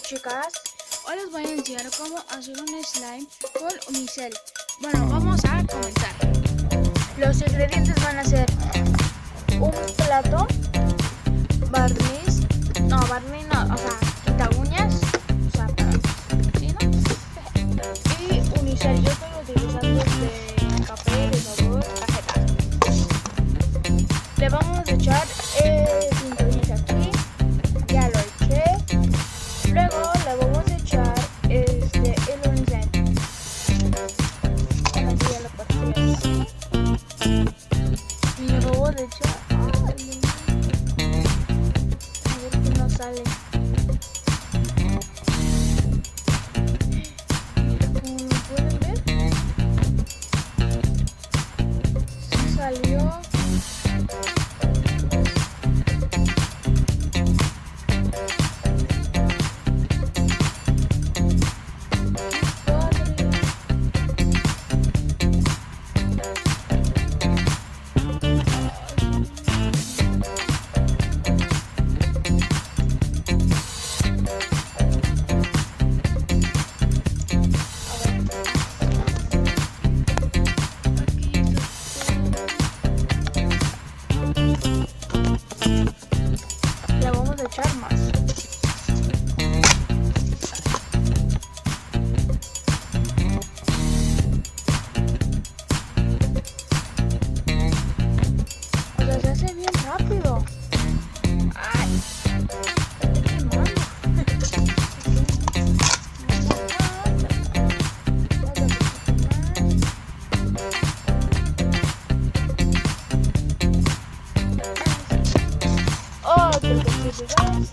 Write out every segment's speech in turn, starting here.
chicas, hoy les voy a enseñar cómo hacer un slime con unicel. Bueno, vamos a comenzar. Los ingredientes van a ser un plato, barniz, no, o sea, quita uñas, o sea, para ¿sí, no? Y unicel, yo estoy utilizando de café, de sabor, vegetal. Le vamos a echar cinturillas aquí, ya lo eché. Luego le vamos a echar el unicel. Ahora sí ya lo partí así. Y le vamos a echar. A ver si no sale. Como lo pueden ver, sí salió. Le vamos a echar más. O sea, se hace bien rápido. Ay, está quemando. Otro poquito más.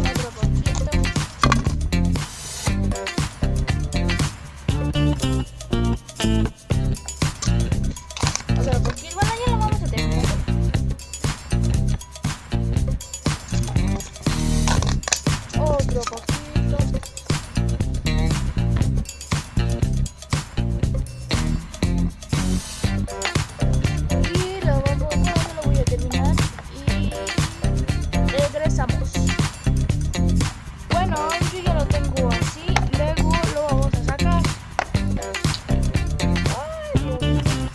Otro poquito. Otro poquito. Bueno, ya lo vamos a terminar. Otro poquito. Regresamos. Bueno, yo ya lo tengo así. Luego lo vamos a sacar. Ay, Dios mío.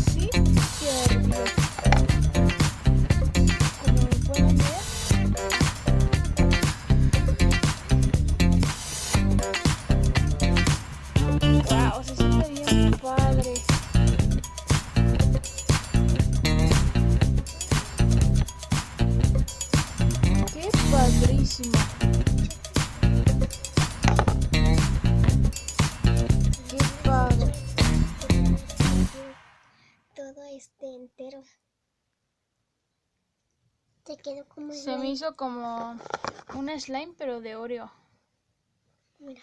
Sí, sirvió. Como lo pueden ver. Wow, se siente bien padre. Qué padrísimo. Qué padre. Todo entero. Se quedó como Se me hizo como un slime, pero de Oreo. Mira.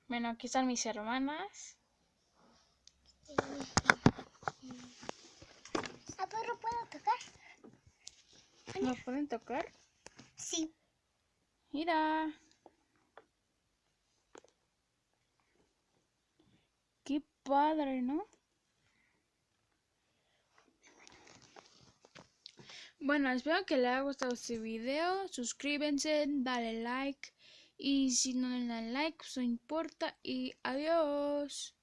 Bueno, aquí están mis hermanas. ¿A perro puedo tocar? ¿Nos pueden tocar? Sí. Mira. Qué padre, ¿no? Bueno, espero que les haya gustado este video. Suscríbanse, dale like. Y si no le dan like, pues no importa. Y adiós.